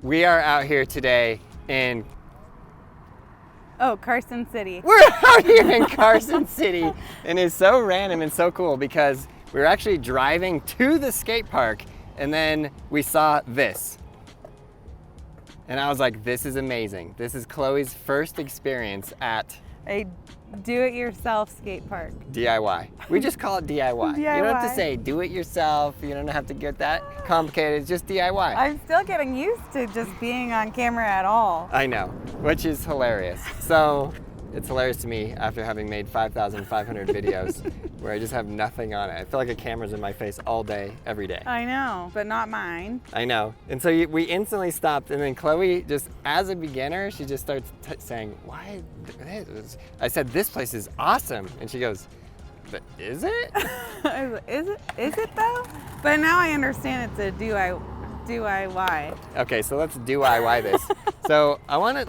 We are out here today in... Oh, Carson City. We're out here in Carson City, and it's so random and so cool because we were actually driving to the skate park and then we saw this. And I was like, this is amazing. This is Chloe's first experience at a do-it-yourself skate park. DIY. We just call it DIY. DIY. You don't have to say do it yourself. You don't have to get that complicated. It's just DIY. I'm still getting used to just being on camera at all. I know, which is hilarious. So it's hilarious to me after having made 5,500 videos where I just have nothing on it. I feel like a camera's in my face all day, every day. I know, but not mine. I know. And so we instantly stopped, and then Chloe, just as a beginner, she just starts saying, why this? I said, this place is awesome. And she goes, but is it? I was like, is it though? But now I understand it's a DIY. Okay, so let's DIY this. So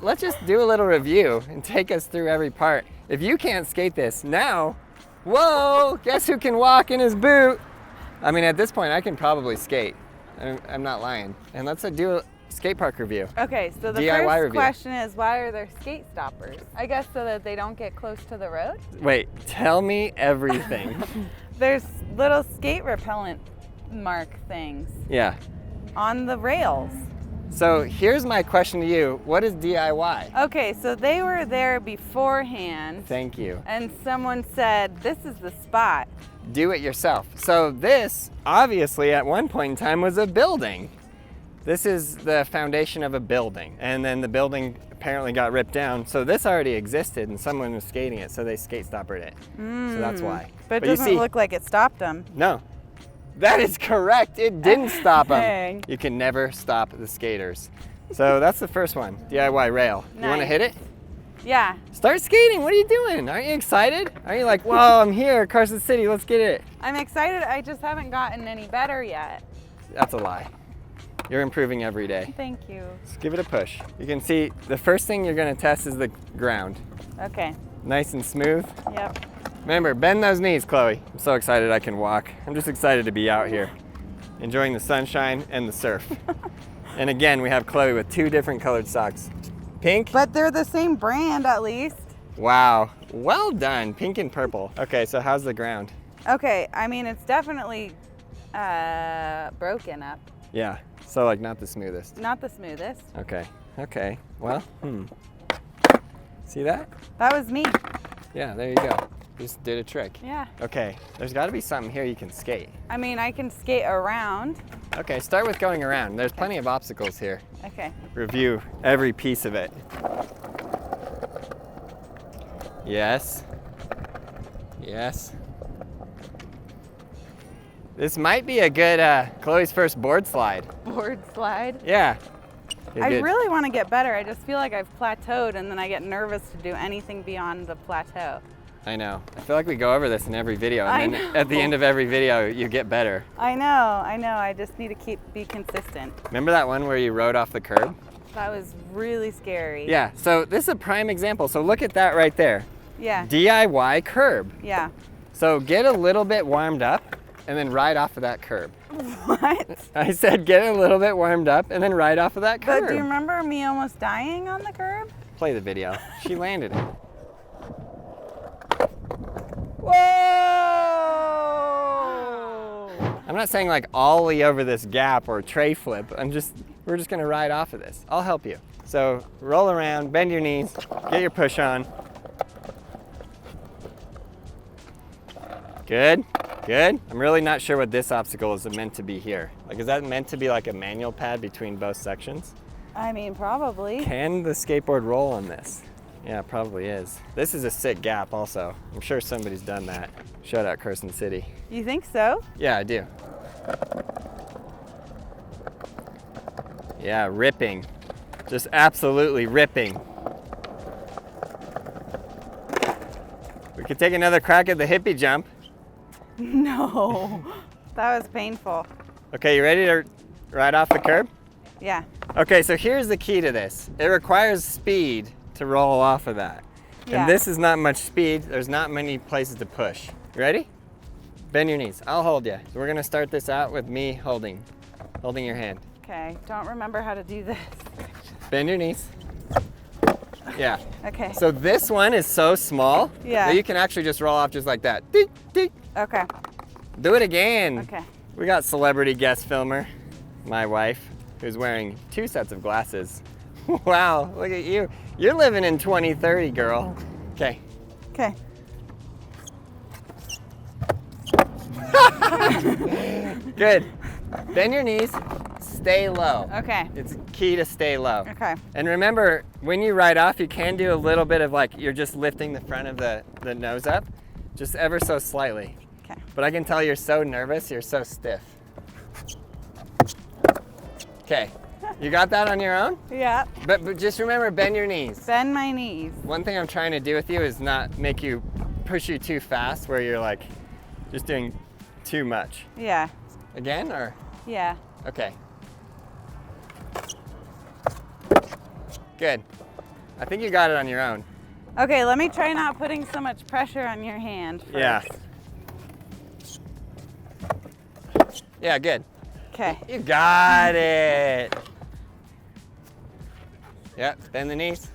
let's just do a little review and take us through every part. If you can't skate this now, whoa, guess who can walk in his boot? I mean, at this point, I can probably skate. I'm not lying. And let's do a skate park review. Okay, so the DIY first review. question is, why are there skate stoppers? I guess so that they don't get close to the road? Wait, tell me everything. There's little skate repellent mark things. Yeah. On the rails. So here's my question to you. What is DIY? Okay, so they were there beforehand. Thank you. And someone said, this is the spot. Do it yourself. So this, obviously, at one point in time was a building. This is the foundation of a building. And then the building apparently got ripped down. So this already existed and someone was skating it, so they skate stoppered it. So that's why. But it doesn't look like it stopped them. No. That is correct. It didn't stop them. Dang. You can never stop the skaters. So that's the first one, DIY rail. Nice. You want to hit it? Yeah. Start skating. What are you doing? Aren't you excited? Aren't you like, whoa, I'm here, Carson City, let's get it. I'm excited. I just haven't gotten any better yet. That's a lie. You're improving every day. Thank you. Just give it a push. You can see the first thing you're going to test is the ground. Okay. Nice and smooth. Yep. Remember, bend those knees, Chloe. I'm so excited I can walk. I'm just excited to be out here, enjoying the sunshine and the surf. And again, we have Chloe with two different colored socks. Pink. But they're the same brand at least. Wow, well done, pink and purple. Okay, so how's the ground? Okay, I mean, it's definitely broken up. Yeah, so like not the smoothest. Not the smoothest. Okay, well, See that? That was me. Yeah, there you go. Just did a trick. Yeah. Okay, there's gotta be something here you can skate. I mean, I can skate around. Okay, start with going around. There's plenty of obstacles here. Okay. Review every piece of it. Yes. Yes. This might be a good Chloe's first board slide. Board slide? Yeah. I really want to get better. I just feel like I've plateaued and then I get nervous to do anything beyond the plateau. I know. I feel like we go over this in every video, and then at the end of every video, you get better. I know. I just need to be consistent. Remember that one where you rode off the curb? That was really scary. Yeah, so this is a prime example. So look at that right there. Yeah. DIY curb. Yeah. So get a little bit warmed up and then ride off of that curb. What? I said get a little bit warmed up and then ride off of that curb. But do you remember me almost dying on the curb? Play the video. She landed it. Whoa! I'm not saying like ollie over this gap or tray flip. We're just gonna ride off of this. I'll help you. So roll around, bend your knees, get your push on. Good, good. I'm really not sure what this obstacle is meant to be here. Like, is that meant to be like a manual pad between both sections? I mean, probably. Can the skateboard roll on this? Yeah, it probably is. This is a sick gap also. I'm sure somebody's done that. Shout out Carson City. You think so? Yeah, I do. Yeah, ripping. Just absolutely ripping. We could take another crack at the hippie jump. No, that was painful. Okay, you ready to ride off the curb? Yeah. Okay, so here's the key to this. It requires speed to roll off of that. Yeah. And this is not much speed. There's not many places to push. You ready? Bend your knees. I'll hold you. So we're gonna start this out with me holding your hand. Okay, don't remember how to do this. Bend your knees. Yeah. Okay. So this one is so small that you can actually just roll off just like that. Dee, dee. Okay. Do it again. Okay. We got celebrity guest filmer, my wife, who's wearing 2 sets of glasses. Wow, look at you. You're living in 2030, girl. Okay. Okay. Good. Bend your knees, stay low. Okay. It's key to stay low. Okay. And remember, when you ride off, you can do a little bit of like, you're just lifting the front of the nose up, just ever so slightly. Okay. But I can tell you're so nervous, you're so stiff. Okay, you got that on your own? Yeah. But just remember, bend your knees. Bend my knees. One thing I'm trying to do with you is not make you, push you too fast where you're like, just doing too much. Yeah. Again, or? Yeah. Okay. Good. I think you got it on your own. Okay, let me try not putting so much pressure on your hand first. Yeah. Yeah, good. Okay. You got it. Yep, bend the knees.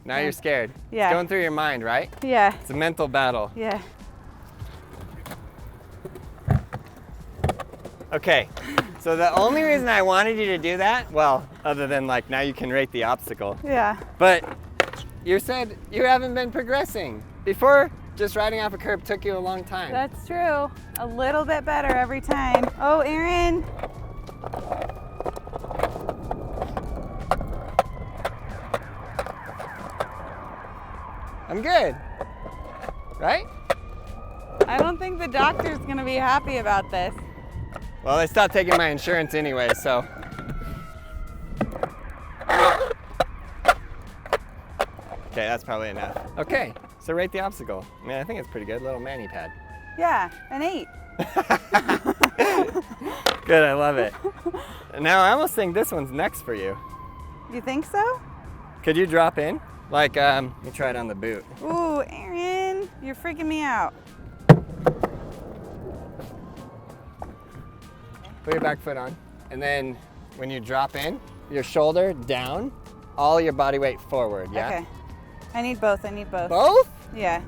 Now you're scared. Yeah. It's going through your mind, right? Yeah. It's a mental battle. Yeah. Okay, so the only reason I wanted you to do that, well, other than like now you can rate the obstacle, Yeah. but you said you haven't been progressing. Before, just riding off a curb took you a long time. That's true. A little bit better every time. Oh, Aaron. I'm good, right? I don't think the doctor's gonna be happy about this. Well, they stopped taking my insurance anyway, so. Okay, that's probably enough. Okay, so rate the obstacle. I mean, I think it's pretty good, little mani pad. Yeah, an 8. Good, I love it. Now, I almost think this one's next for you. You think so? Could you drop in? Like, let me try it on the boot. Ooh, Aaron, you're freaking me out. Put your back foot on. And then when you drop in, your shoulder down, all your body weight forward, yeah? Okay. I need both, Both? Yeah.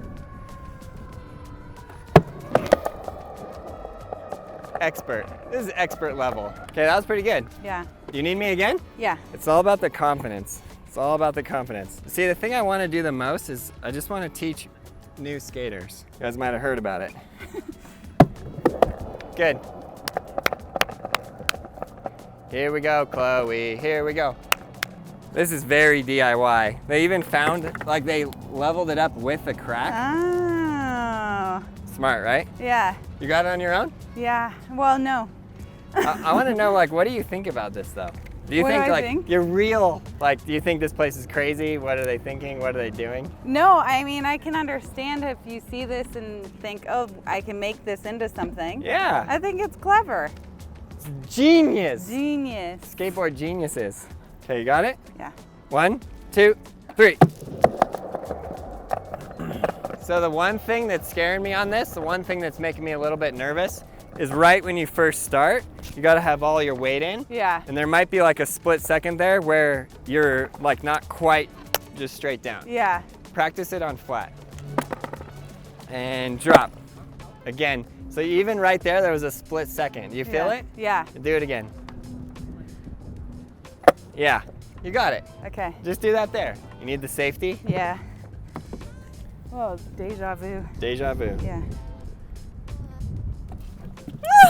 Expert. This is expert level. Okay, that was pretty good. Yeah. Do you need me again? Yeah. It's all about the confidence. It's all about the confidence. See, the thing I want to do the most is I just want to teach new skaters. You guys might have heard about it. Good. Here we go, Chloe. Here we go. This is very DIY. They even found, like they leveled it up with the crack. Oh. Smart, right? Yeah. You got it on your own? Yeah. Well, no. I want to know, like, what do you think about this, though? Do you What do think, I like, think? you're real? Like, do you think this place is crazy? What are they thinking? What are they doing? No, I mean, I can understand if you see this and think, oh, I can make this into something. Yeah. I think it's clever. It's genius. Genius. Skateboard geniuses. Okay, you got it? Yeah. 1, 2, 3. So the one thing that's scaring me on this, the one thing that's making me a little bit nervous, is right when you first start, you gotta have all your weight in. Yeah. And there might be like a split second there where you're like not quite just straight down. Yeah. Practice it on flat. And drop. Again. So even right there was a split second. Do you feel it? Yeah. Do it again. Yeah, you got it. Okay. Just do that there. You need the safety. Yeah. Oh, deja vu. Deja vu. Yeah.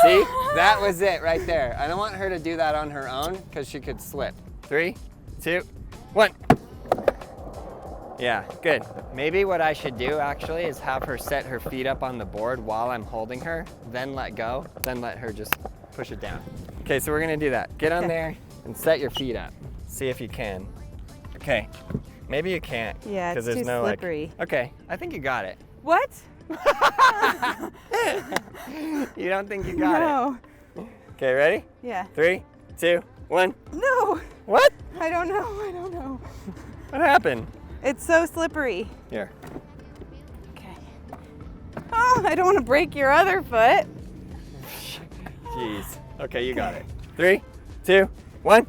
See, that was it right there. I don't want her to do that on her own because she could slip. 3, 2, 1. Yeah, good. Maybe what I should do actually is have her set her feet up on the board while I'm holding her, then let go, then let her just push it down. Okay, so we're gonna do that. Get on there and set your feet up. See if you can. Okay, maybe you can't. Yeah, it's there's too no slippery. Okay, I think you got it. What? You don't think you got it? Okay, ready? Yeah. 3, 2, 1. No. What? I don't know. What happened? It's so slippery. Here. Okay. Oh, I don't want to break your other foot. Jeez. Okay, you got it. 3, 2, 1.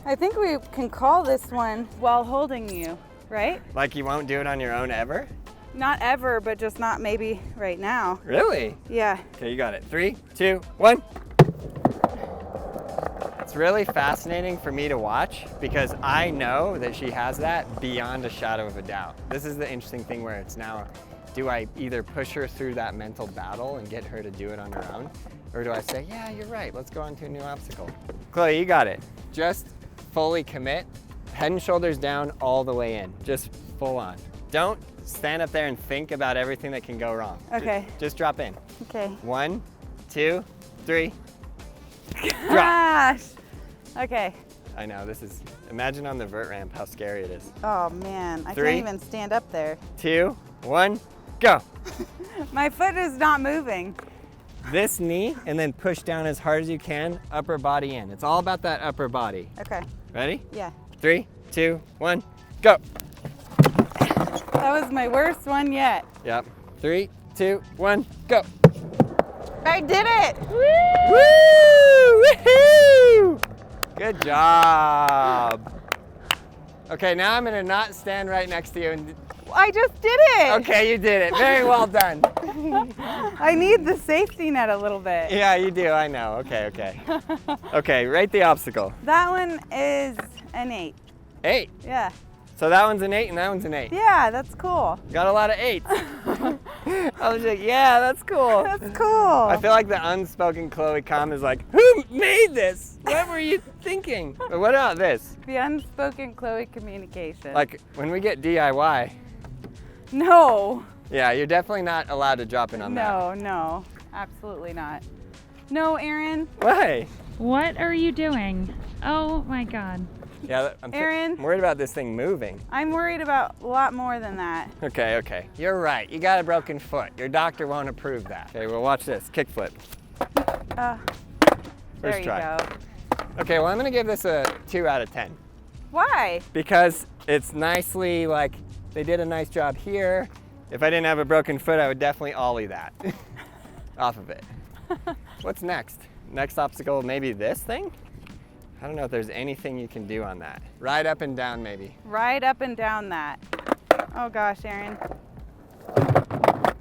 I think we can call this one while holding you, right? Like you won't do it on your own ever? Not ever, but just not maybe right now. Really? Yeah. Okay, you got it. 3, 2, 1. It's really fascinating for me to watch because I know that she has that beyond a shadow of a doubt. This is the interesting thing where it's now, do I either push her through that mental battle and get her to do it on her own? Or do I say, yeah, you're right, let's go on to a new obstacle. Chloe, you got it. Just fully commit, head and shoulders down all the way in, just full on. Don't stand up there and think about everything that can go wrong. Okay. Just drop in. Okay. 1, 2, 3, drop. Gosh. Okay. I know, this is, imagine on the vert ramp how scary it is. Oh man, I 3, can't even stand up there. 2, 1, go. My foot is not moving. This knee and then push down as hard as you can, upper body in. It's all about that upper body. Okay. Ready? Yeah. 3, 2, 1, go. That was my worst one yet. Yep. 3, 2, 1, go. I did it! Woo! Woohoo! Good job. Okay, now I'm gonna not stand right next to you. And... I just did it! Okay, you did it. Very well done. I need the safety net a little bit. Yeah, you do, I know. Okay, okay. Okay, rate the obstacle. That one is an 8. 8. Yeah. So that one's an 8 and that one's an 8. Yeah, that's cool. Got a lot of 8s. I was like, yeah, that's cool. That's cool. I feel like the unspoken Chloe Com is like, who made this? What were you thinking? But what about this? The unspoken Chloe communication. Like when we get DIY, no. yeah, you're definitely not allowed to drop in on that. No, no, absolutely not. No, Aaron. Why? What are you doing? Oh my God. Yeah, I'm Aaron. worried about this thing moving. I'm worried about a lot more than that. Okay, okay. You're right. You got a broken foot. Your doctor won't approve that. Okay, well watch this. Kickflip. There First you try. go. Okay, well I'm gonna give this a 2 out of 10. Why? Because it's nicely, like, they did a nice job here. If I didn't have a broken foot, I would definitely ollie that off of it. What's next? Next obstacle, maybe this thing? I don't know if there's anything you can do on that. Ride up and down, maybe. Ride up and down that. Oh gosh, Aaron.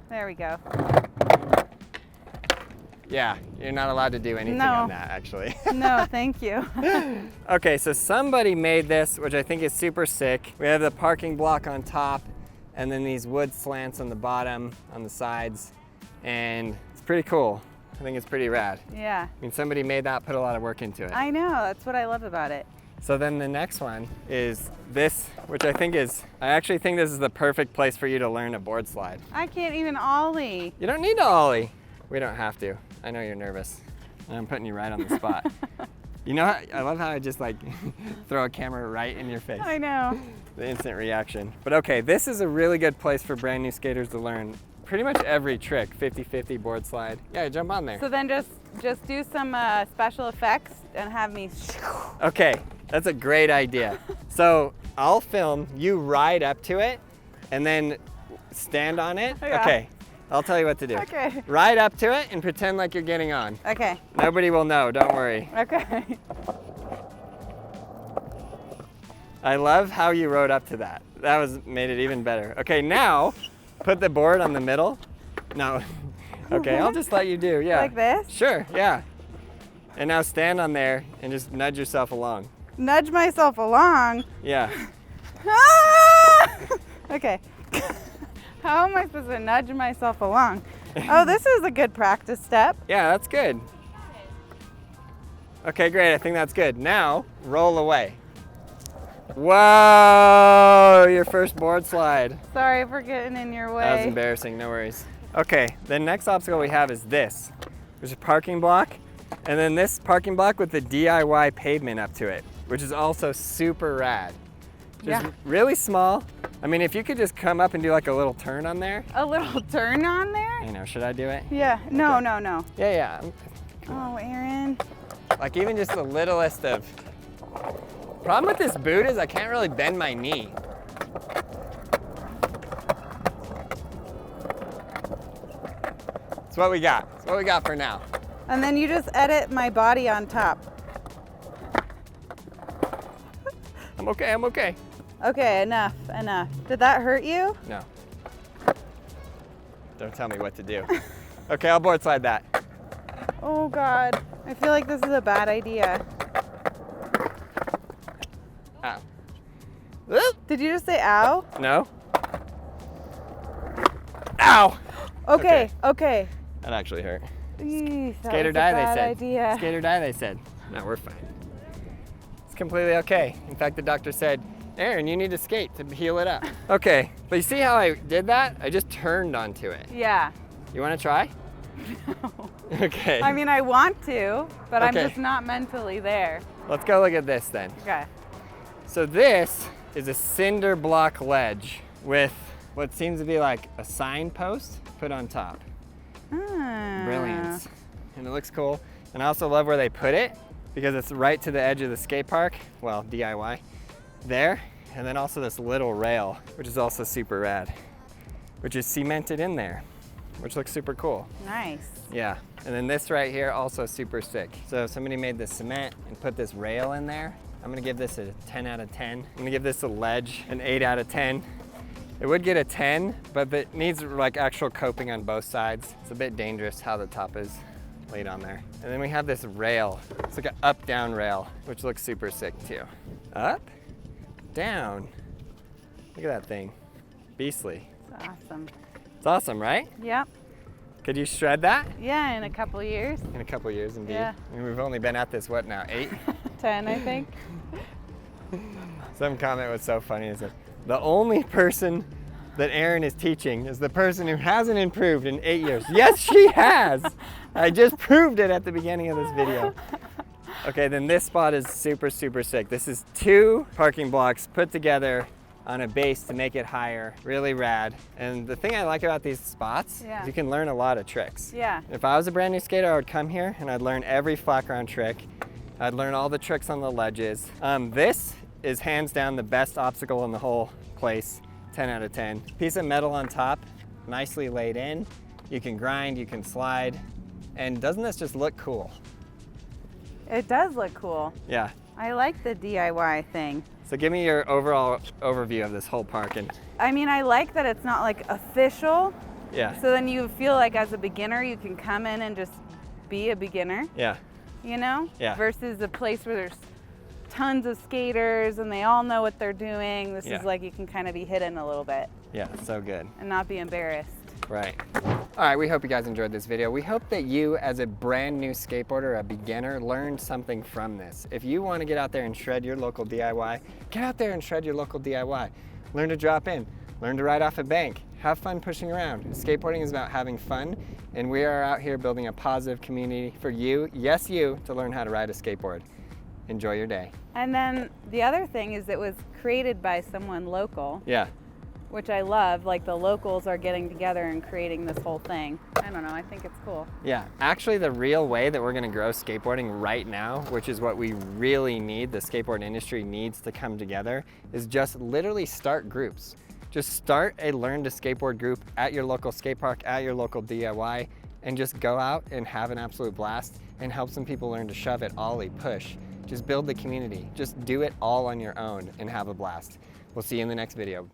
There we go. Yeah, you're not allowed to do anything on that, actually. No, thank you. Okay, so somebody made this, which I think is super sick. We have the parking block on top, and then these wood slants on the bottom, on the sides, and it's pretty cool. I think it's pretty rad. Yeah. I mean, somebody made that, put a lot of work into it. I know, that's what I love about it. So then the next one is this, which I actually think this is the perfect place for you to learn a board slide. I can't even ollie. You don't need to ollie. We don't have to. I know you're nervous. I'm putting you right on the spot. You know, I love how I just like throw a camera right in your face. I know. The instant reaction. But okay, this is a really good place for brand new skaters to learn pretty much every trick. 50-50 board slide. Yeah, jump on there. So then just do some special effects and have me. Okay, that's a great idea. So I'll film you ride up to it and then stand on it. Yeah. Okay, I'll tell you what to do. Okay. Ride up to it and pretend like you're getting on. Okay. Nobody will know, don't worry. Okay. I love how you rode up to that. That made it even better. Okay, now put the board on the middle. No. Okay, I'll just let you do, yeah. Like this? Sure, yeah. And now stand on there and just nudge yourself along. Nudge myself along. Yeah. Ah! Okay. How am I supposed to nudge myself along? Oh, this is a good practice step. Yeah, that's good. Okay, great, I think that's good. Now, roll away. Whoa, your first board slide. Sorry for getting in your way. That was embarrassing, no worries. Okay, the next obstacle we have is this. There's a parking block, and then this parking block with the DIY pavement up to it, which is also super rad. Just really small. I mean, if you could just come up and do like a little turn on there. A little turn on there? You know, should I do it? Yeah, no, Okay. no. Yeah. Oh, Aaron. Like even just the littlest of. Problem with this boot is I can't really bend my knee. That's what we got. That's what we got for now. And then you just edit my body on top. I'm okay, I'm okay. Okay, enough. Did that hurt you? No. Don't tell me what to do. Okay, I'll board slide that. Oh God, I feel like this is a bad idea. Ow. Whoop. Did you just say ow? No. Ow! Okay. That actually hurt. Eesh, that Skate or was die, a bad they said. idea. Skate or die, they said. No, we're fine. It's completely okay. In fact, the doctor said, Aaron, you need to skate to heal it up. Okay, but you see how I did that? I just turned onto it. Yeah. You want to try? No. Okay. I mean, I want to, but I'm Okay. just not mentally there. Let's go look at this then. Okay. So this is a cinder block ledge with what seems to be like a signpost put on top. Brilliant. And it looks cool. And I also love where they put it because it's right to the edge of the skate park. Well, DIY there. And then also this little rail, which is also super rad, which is cemented in there, which looks super cool. Nice. Yeah. And then this right here, also super sick. So if somebody made this cement and put this rail in there, I'm gonna give this a 10 out of 10. I'm gonna give this a ledge an 8 out of 10. It would get a 10, but it needs like actual coping on both sides. It's a bit dangerous how the top is laid on there. And then we have this rail. It's like an up-down rail, which looks super sick too. Up, down. Look at that thing. Beastly. It's awesome. It's awesome, right? Yep. Could you shred that? Yeah, in a couple years. In a couple years, indeed. Yeah. I mean, we've only been at this, what now, 8? 10, I think. Some comment was so funny. It said, the only person that Aaron is teaching is the person who hasn't improved in 8 years. Yes, she has. I just proved it at the beginning of this video. Okay, then this spot is super, super sick. This is 2 parking blocks put together on a base to make it higher. Really rad. And the thing I like about these spots is you can learn a lot of tricks. Yeah. If I was a brand new skater, I would come here and I'd learn every flat ground trick. I'd learn all the tricks on the ledges. This is hands down the best obstacle in the whole place. 10 out of 10. Piece of metal on top, nicely laid in. You can grind, you can slide. And doesn't this just look cool? It does look cool. Yeah. I like the DIY thing. So give me your overall overview of this whole park. And I mean, I like that it's not like official. yeah. So then you feel like as a beginner, you can come in and just be a beginner, Yeah. you know? Yeah. Versus a place where there's tons of skaters and they all know what they're doing. This Yeah. is like you can kind of be hidden a little bit Yeah, so good. and not be embarrassed. Right. All right, we hope you guys enjoyed this video. We hope that you, as a brand new skateboarder, a beginner, learned something from this. If you want to get out there and shred your local DIY, get out there and shred your local DIY. Learn to drop in, learn to ride off a bank, have fun pushing around. Skateboarding is about having fun, and we are out here building a positive community for you, yes you, to learn how to ride a skateboard. Enjoy your day. And then the other thing is it was created by someone local, Yeah. which I love. Like the locals are getting together and creating this whole thing. I don't know, I think it's cool. Yeah, actually the real way that we're gonna grow skateboarding right now, which is what we really need, the skateboard industry needs to come together, is just literally start groups. Just start a learn to skateboard group at your local skate park, at your local DIY, and just go out and have an absolute blast and help some people learn to shove it, ollie, push. Just build the community. Just do it all on your own and have a blast. We'll see you in the next video.